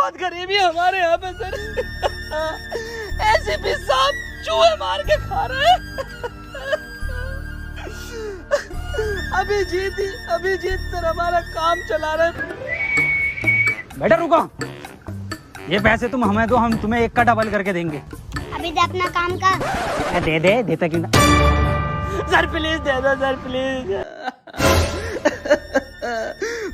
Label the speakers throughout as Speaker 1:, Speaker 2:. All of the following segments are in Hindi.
Speaker 1: बहुत गरीबी है हमारे यहाँ पे सर। एसीपी साहब चूहे मार के खा रहे हैं। अभिजीत सर हमारा काम चला रहे।
Speaker 2: बेटा रुको, ये पैसे तुम हमें दो, हम तुम्हें एक का डबल करके देंगे।
Speaker 3: अभी दे अपना काम कर।
Speaker 2: दे देता क्यों ना।
Speaker 1: सर प्लीज दे दो सर प्लीज।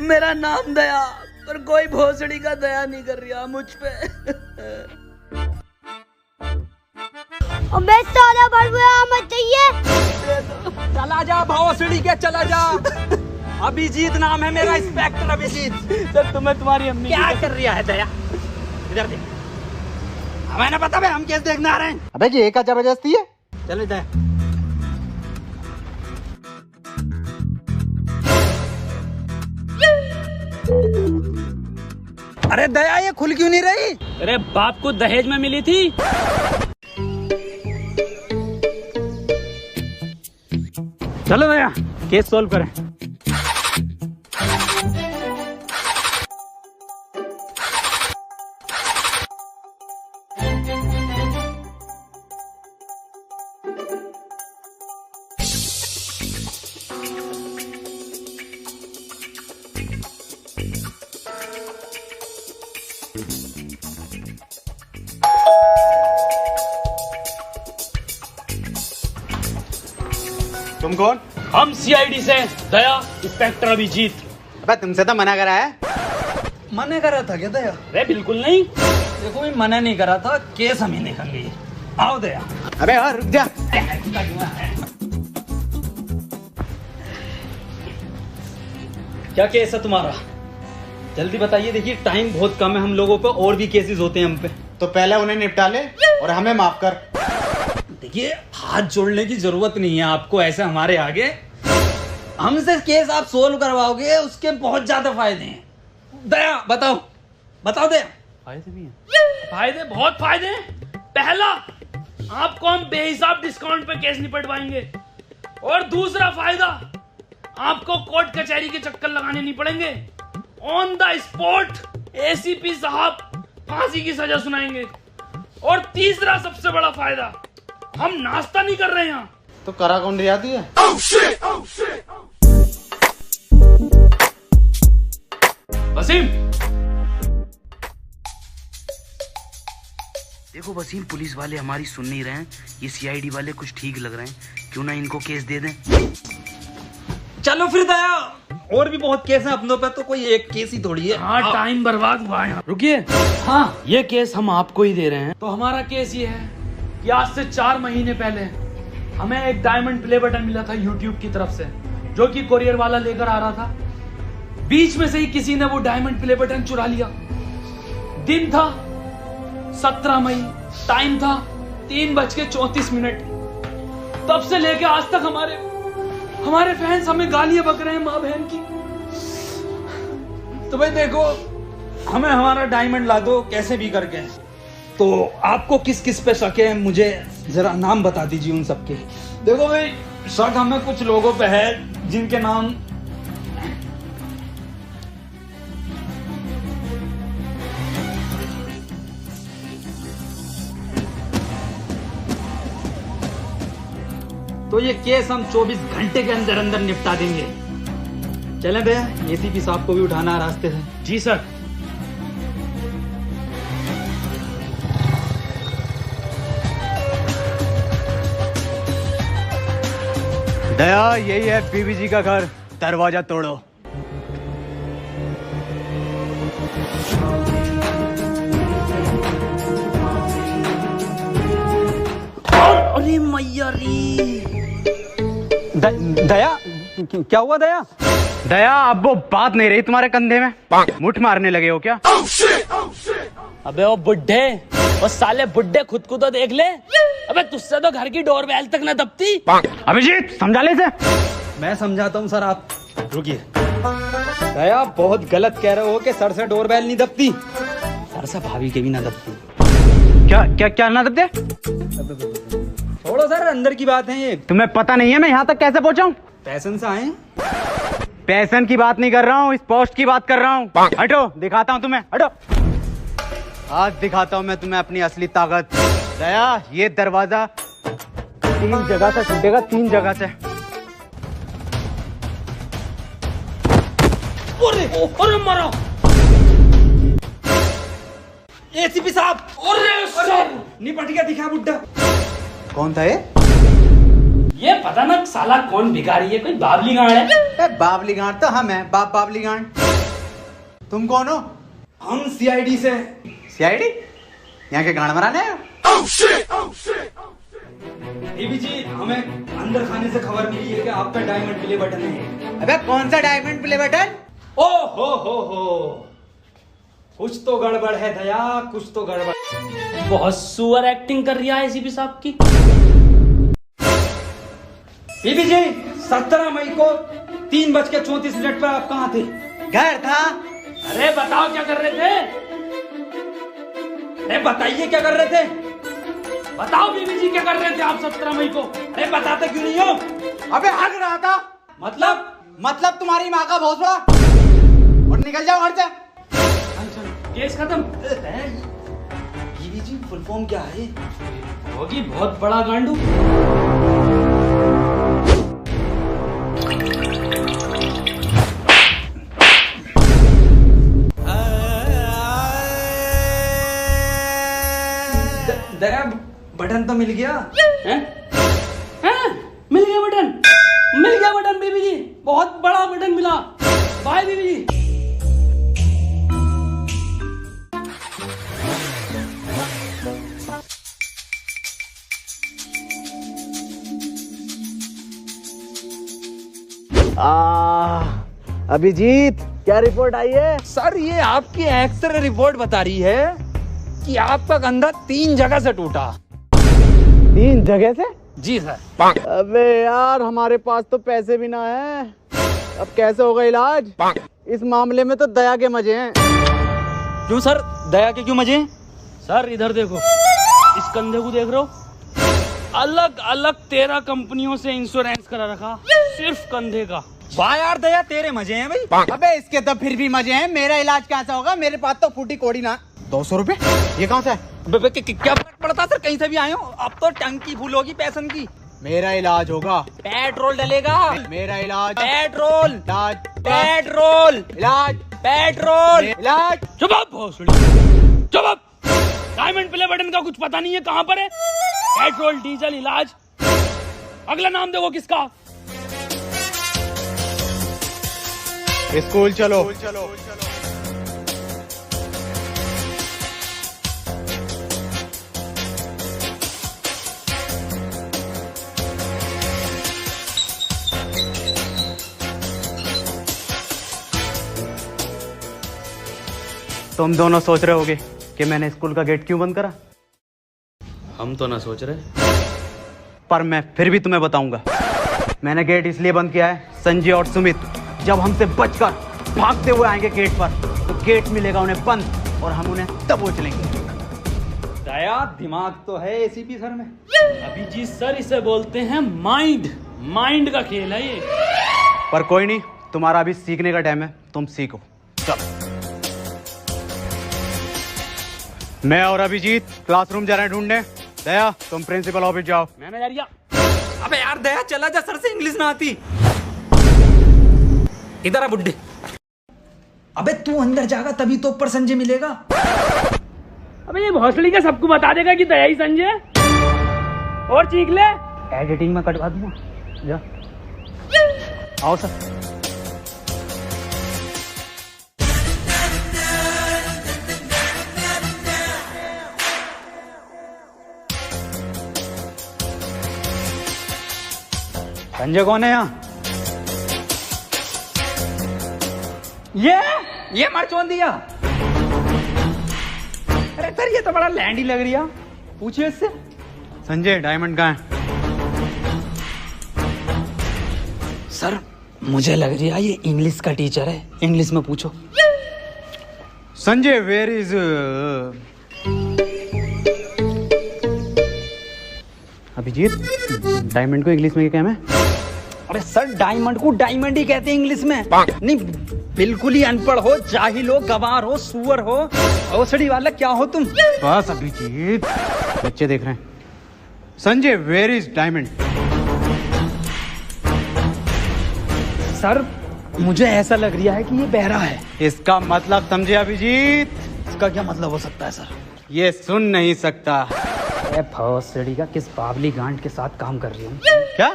Speaker 1: मेरा नाम दया, पर कोई भोसड़ी का दया नहीं कर रहा मुझ पे।
Speaker 3: अबे साला बड़बड़ा मत चाहिए।
Speaker 2: चला जा भोसड़ी के, चला जा। अभिजीत नाम है मेरा, इंस्पेक्टर अभिजीत।
Speaker 1: सर तुम्हें तुम्हारी अम्मी
Speaker 2: क्या कर रहा है दया? इधर देख, हमें ना पता है, हम केस देखने आ रहे हैं।
Speaker 4: अबे जी एक जबरदस्ती है।
Speaker 2: चलो दया। अरे दया ये खुल क्यों नहीं रही?
Speaker 1: अरे बाप को दहेज में मिली थी।
Speaker 2: चलो दया केस सॉल्व करें।
Speaker 4: तुम कौन?
Speaker 1: हम सीआईडी से दया, इंस्पेक्टर अभिजीत।
Speaker 4: अबे तुमसे तो मना करा है।
Speaker 2: मना करा था क्या दया?
Speaker 1: अरे बिल्कुल नहीं।
Speaker 2: देखो मैं मना नहीं करा था, केस हम ही देखेंगे। आओ दया।
Speaker 4: अबे और रुक जा।
Speaker 2: क्या केस है तुम्हारा? जल्दी बताइए, देखिए टाइम बहुत कम है हम लोगों पे, और भी केसेस होते हैं हम पे।
Speaker 4: तो पहले उन्हें निपटा ले और हमें माफ कर।
Speaker 2: देखिए हाथ जोड़ने की जरूरत नहीं है आपको ऐसे हमारे आगे। हमसे केस आप सोल्व करवाओगे, उसके बहुत ज्यादा फायदे हैं। दया बताओ, बताओ दया। फायदे भी हैं?
Speaker 1: फायदे बहुत फायदे हैं। पहला, आपको हम बेहिसाब डिस्काउंट पे केस निपटवाएंगे। और दूसरा फायदा, आपको कोर्ट कचहरी के चक्कर लगाने नहीं पड़ेंगे। ऑन द स्पॉट एसीपी साहब फांसी की सजा सुनाएंगे। और तीसरा सबसे बड़ा फायदा, हम नाश्ता नहीं कर रहे हैं।
Speaker 4: तो करा कौन रियाती है?
Speaker 1: वसीम,
Speaker 5: देखो वसीम, पुलिस वाले हमारी सुन नहीं रहे हैं, ये सीआईडी वाले कुछ ठीक लग रहे हैं, क्यों ना इनको केस दे दें।
Speaker 2: चलो फिर दया, और भी बहुत केस हैं अपनों पे, तो कोई एक केस ही थोड़ी है।
Speaker 1: हाँ टाइम बर्बाद हुआ है। रुकिए,
Speaker 2: हाँ
Speaker 1: ये केस हम आपको ही दे रहे हैं। तो हमारा केस ये है कि आज से 4 महीने पहले हमें एक डायमंड प्ले बटन मिला था यूट्यूब की तरफ से, जो कि कोरियर वाला लेकर आ रहा था। बीच में से ही किसी ने वो डायमंड प्ले बटन चुरा लिया। दिन था 17 मई, टाइम था 3:34। तब से लेके आज तक हमारे फैंस हमें गालियां बक रहे हैं माँ बहन की।
Speaker 2: तो भाई देखो, हमें हमारा डायमंड ला दो कैसे भी करके। तो आपको किस किस पे शक है, मुझे जरा नाम बता दीजिए उन सबके। देखो भाई, शक हमें कुछ लोगों पे है जिनके नाम तो ये केस हम 24 घंटे के अंदर अंदर निपटा देंगे। चलें भैया, एसीपी साहब को भी उठाना है रास्ते से।
Speaker 1: जी सर।
Speaker 4: दया यही है बीबी जी का घर, दरवाजा तोड़ो।
Speaker 5: अरे मैया रे।
Speaker 4: दया क्या हुआ? दया अब वो बात नहीं रही तुम्हारे कंधे में, मुठ मारने लगे हो क्या?
Speaker 1: अबे वो बुड्ढे, वो साले बुड्ढे खुद को तो देख ले। अबे तुझसे तो घर की डोरबेल तक न दबती।
Speaker 4: अभिजीत समझा ले से।
Speaker 2: मैं समझाता हूँ सर, आप रुकिए। दया बहुत गलत कह रहे हो कि सर से डोरबेल नहीं दबती, सर से भाभी के भी ना दबती।
Speaker 4: क्या क्या क्या ना दबते?
Speaker 2: छोड़ो सर, अंदर की बात है ये।
Speaker 4: तुम्हें पता नहीं है मैं यहाँ तक कैसे पहुँचा हूँ?
Speaker 2: पैसन से आए।
Speaker 4: पैसन की बात नहीं कर रहा हूँ, इस पोस्ट की बात कर रहा हूँ। हटो, दिखाता हूँ तुम्हें, हटो। आज दिखाता हूँ मैं तुम्हें अपनी असली ताकत। दया, ये दरवाजा 3 जगह से टूटेगा, 3 जगह से।
Speaker 2: अरे मारा एसीपी साहब। अरे निपट गया, दिखा बुड्ढा।
Speaker 4: कौन था ये?
Speaker 1: ये पता ना साला कौन भिखारी है, कोई बावली गांड है।
Speaker 4: बावली गांड तो हम हैं, बावली गांड। तुम कौन हो?
Speaker 2: हम सीआईडी से।
Speaker 4: सीआईडी? यहाँ के गांड मराने आए हो?
Speaker 2: देवी जी, हमें अंदर खाने से खबर मिली है कि आपका डायमंड प्ले बटन है।
Speaker 4: अबे कौन सा डायमंड प्ले बटन?
Speaker 2: ओ हो कुछ तो गड़बड़ है दया, कुछ तो गड़बड़।
Speaker 1: बहुत सुअर एक्टिंग कर रहा है एसीपी साहब की।
Speaker 2: बीबी जी, 17 मई को 3:34 पर आप कहाँ थे?
Speaker 4: घर था।
Speaker 1: अरे बताओ क्या कर रहे थे?
Speaker 2: अरे बताइए क्या कर रहे थे?
Speaker 1: बताओ बीबी जी क्या कर रहे थे आप 17 मई को?
Speaker 2: अरे बताते क्यों नहीं हो?
Speaker 4: अबे हग रहा था। मतलब तुम्हारी माँ का बहुत बड़ा। और निकल जाओ घर से।
Speaker 1: केस खत्म।
Speaker 2: बीबी जी, फुल फॉर्म क्या है?
Speaker 1: होगी बहुत बड़ा गांडू।
Speaker 2: दया, बटन तो मिल गया।
Speaker 1: हैं? हैं? मिल गया बटन, मिल गया बटन बीबी जी, बहुत बड़ा बटन मिला। बाय बीबी जी।
Speaker 4: अभिजीत, क्या रिपोर्ट आई है?
Speaker 2: सर, ये आपकी एक्सरे रिपोर्ट बता रही है कि आपका कंधा 3 जगह से टूटा।
Speaker 4: 3 जगह से?
Speaker 2: जी सर।
Speaker 4: अबे यार, हमारे पास तो पैसे भी ना है। अब कैसे होगा इलाज? इस मामले में तो दया के मजे हैं।
Speaker 2: क्यों सर, दया के क्यों मजे हैं?
Speaker 1: सर इधर देखो, इस कंधे को देख रहे हो? अलग अलग 13 कंपनियों से इंश्योरेंस करा रखा, सिर्फ कंधे का।
Speaker 2: वाह यार दया, तेरे मजे हैं भाई।
Speaker 4: अबे इसके तो फिर भी मजे हैं, मेरा इलाज कैसा होगा? मेरे पास तो फूटी कोड़ी ना। 200 रुपए? ये कहाँ से है?
Speaker 2: क्या फर्क पड़ता सर, कहीं से भी आए हो। अब तो टंकी फुल होगी पैसन की।
Speaker 4: मेरा इलाज होगा।
Speaker 2: पेट्रोल डलेगा।
Speaker 4: मेरा इलाज।
Speaker 2: पेट्रोल।
Speaker 4: इलाज।
Speaker 2: पेट्रोल।
Speaker 4: इलाज।
Speaker 2: पेट्रोल।
Speaker 4: इलाज।
Speaker 1: चुप आप भोसड़ी, चुप आप। डायमंड प्ले बटन का कुछ पता नहीं है कहाँ पर है? पेट्रोल, डीजल, इलाज। अगला नाम देखो किसका?
Speaker 4: स्कूल चलो। तुम दोनों सोच रहे होगे कि मैंने स्कूल का गेट क्यों बंद करा।
Speaker 1: हम तो ना सोच रहे,
Speaker 4: पर मैं फिर भी तुम्हें बताऊंगा। मैंने गेट इसलिए बंद किया है, संजय और सुमित जब हमसे बचकर भागते हुए आएंगे गेट पर, तो गेट मिलेगा उन्हें बंद और हम उन्हें दबोच लेंगे।
Speaker 2: दया, दिमाग तो है एसीपी सर में।
Speaker 1: अभिजीत सर इसे बोलते हैं माइंड। माइंड का खेल है ये।
Speaker 4: पर कोई नहीं, तुम्हारा अभी सीखने का टाइम है, तुम सीखो। चलो, मैं और अभिजीत क्लासरूम जा रहे हैं ढूंढने। दया, तुम प्रिंसिपल ऑफिस जाओ।
Speaker 1: मैनेजरिया।
Speaker 2: अबे यार दया, चला जा, सर से इंग्लिश ना आती। इधर आ बुड्ढे। अबे तू अंदर जाएगा तभी तो ऊपर संजय मिलेगा।
Speaker 1: अबे ये भोसड़ी का सबको बता देगा कि दया ही संजय। और चीख ले,
Speaker 4: एडिटिंग में कटवा दूंगा। जा, आओ सर।
Speaker 2: संजय कौन है यहाँ? ये मरचोन दिया। अरे सर, ये तो बड़ा लैंडी लग रही है। पूछिए इससे।
Speaker 4: संजय, डायमंड कहाँ है?
Speaker 2: सर, मुझे लग रही है ये इंग्लिश का टीचर है, इंग्लिश में पूछो।
Speaker 4: Sanjay, where is Abhijit? Diamond को इंग्लिश में क्या है?
Speaker 2: अरे सर डायमंड को डायमंड ही कहते हैं इंग्लिश में। नहीं बिल्कुल ही अनपढ़ हो, जाहिल हो, गवार हो, सुअर हो, औसड़ी वाला क्या हो तुम?
Speaker 4: बस अभिजीत, बच्चे देख रहे हैं। Sanjay where is diamond?
Speaker 2: Sir मुझे ऐसा लग रहा है कि ये बहरा है।
Speaker 4: इसका मतलब समझे अभिजीत?
Speaker 2: इसका क्या मतलब हो सकता है सर?
Speaker 4: ये सुन नहीं सकता।
Speaker 2: भौसड़ी का किस बावली गांड के साथ काम कर रही हूँ?
Speaker 4: क्या?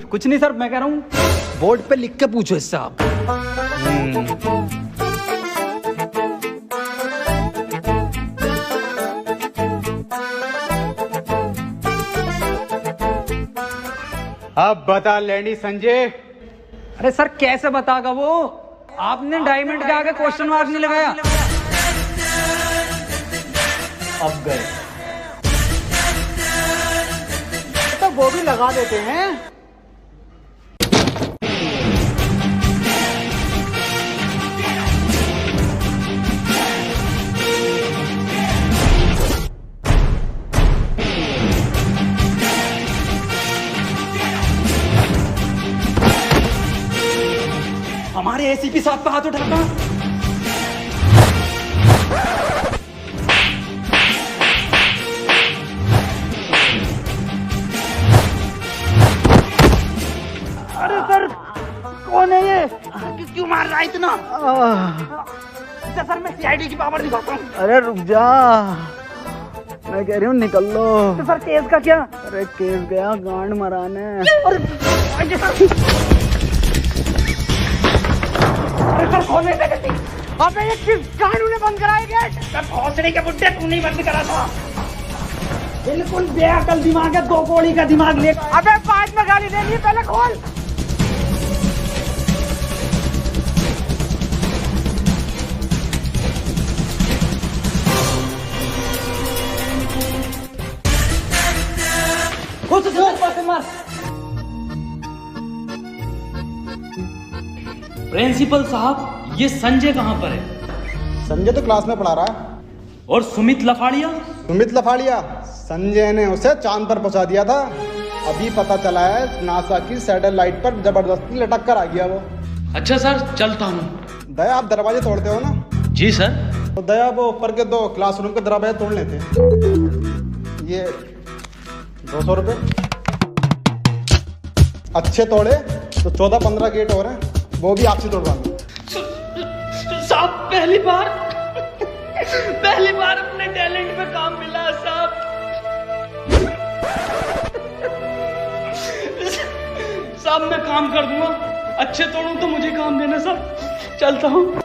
Speaker 2: कुछ नहीं सर, मैं कह रहा हूँ बोर्ड पे लिख के पूछो इससे आप।
Speaker 4: अब बता लैंडी संजय।
Speaker 2: अरे सर कैसे बतागा वो? आपने डायमंड के आगे क्वेश्चन मार्क नहीं लगाया। अब गए तो वो भी लगा देते हैं। हमारे एसीपी साहब पे हाथ उठाता। अरे सर कौन है ये? क्यों मार रहा है इतना? सर मैं सीआईडी की पावर दिखाता हूँ।
Speaker 6: अरे रुक जा, मैं कह रही हूँ निकल लो।
Speaker 2: तो सर केस का क्या?
Speaker 6: अरे केस गया गांड मराने।
Speaker 2: अरे सर खोलने से गलती। अबे ये किस कानून ने बंद कराया गेट? सर भौसड़ी के बुड्ढे तू नहीं बंद करा था। बिल्कुल बेअकल दिमाग है, 2 गोली का दिमाग ले। अबे बाद में गाली देनी, पहले खोल।
Speaker 1: प्रिंसिपल साहब, ये संजय कहाँ पर है?
Speaker 7: संजय तो क्लास में पढ़ा रहा है।
Speaker 1: और सुमित लफाड़िया?
Speaker 7: सुमित लफाड़िया संजय ने उसे चांद पर पहुंचा दिया था। अभी पता चला है नासा की सैटेलाइट पर जबरदस्ती लटक कर आ गया वो।
Speaker 1: अच्छा सर, चलता हूँ।
Speaker 7: दया आप दरवाजे तोड़ते हो ना?
Speaker 1: जी सर।
Speaker 7: तो दया वो ऊपर के 2 क्लासरूम के दरवाजे तोड़ लेते। ये 200 रुपये अच्छे तोड़े तो 14-15 गेट और हैं, वो भी आपसे तोड़वाएंगे।
Speaker 1: साहब पहली बार अपने टैलेंट पे काम मिला साहब। साहब मैं काम कर दूंगा, अच्छे तोड़ूं तो मुझे काम देना साहब। चलता हूँ।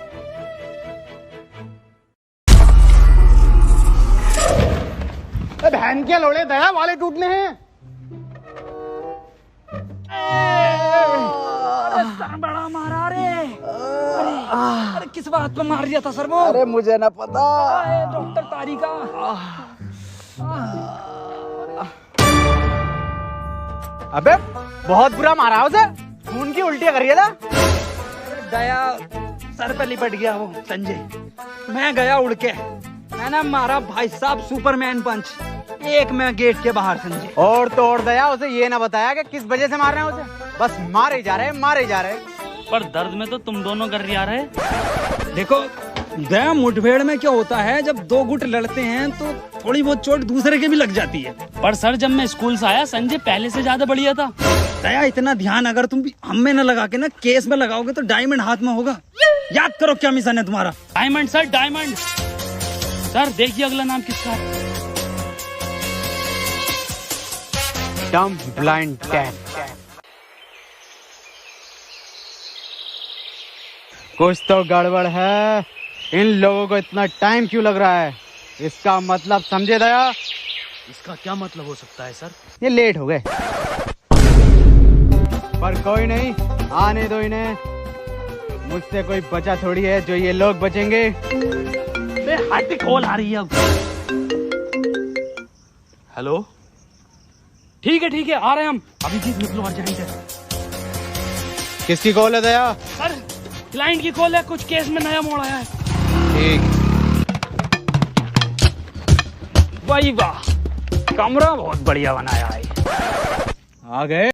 Speaker 7: बहन के लोड़े दया वाले टूटने हैं।
Speaker 2: सर बड़ा मारा रे। अरे किस बात पे मार दिया था सर वो?
Speaker 6: अरे मुझे ना पता।
Speaker 2: डॉक्टर तारिका।
Speaker 4: अबे बहुत बुरा मारा उसे, खून की उल्टियां कर रही था।
Speaker 2: दया सर पे लिपट गया वो संजय। मैं गया उड़ के, मैंने मारा भाई साहब सुपरमैन पंच। एक मैं गेट के बाहर संजय।
Speaker 4: और तोड़ दया उसे ये ना बताया कि किस वजह से मार रहे हैं उसे, बस मारे जा रहे।
Speaker 1: पर दर्द में तो तुम दोनों कर रहे।
Speaker 2: देखो दया, मुठभेड़ में क्या होता है, जब 2 गुट लड़ते हैं तो थोड़ी बहुत चोट दूसरे के भी लग जाती है।
Speaker 1: पर सर जब मैं स्कूल से आया संजय पहले से ज्यादा बढ़िया था।
Speaker 2: दया इतना ध्यान अगर तुम भी हम में न लगा के ना केस में लगाओगे तो डायमंड हाथ में होगा। याद करो क्या मिशन है तुम्हारा।
Speaker 1: Diamond sir, diamond. सर देखिए अगला नाम किसका है?
Speaker 4: डम ब्लाइंड कैट। कुछ तो गड़बड़ है, इन लोगों को इतना टाइम क्यों लग रहा है? इसका मतलब समझे दया?
Speaker 1: इसका क्या मतलब हो सकता है सर?
Speaker 4: ये लेट हो गए, पर कोई नहीं, आने दो इन्हें। मुझसे कोई बचा थोड़ी है जो ये लोग बचेंगे।
Speaker 1: हाथी कॉल आ रही है अब। हेलो, ठीक है आ रहे हैं हम। अभिजीत निकलो अर्जेंट है।
Speaker 4: किसकी कॉल है दया?
Speaker 1: सर क्लाइंट की कॉल है, कुछ केस में नया मोड़ आया है।
Speaker 4: ठीक।
Speaker 2: वाह, कमरा बहुत बढ़िया बनाया है।
Speaker 4: आ गए।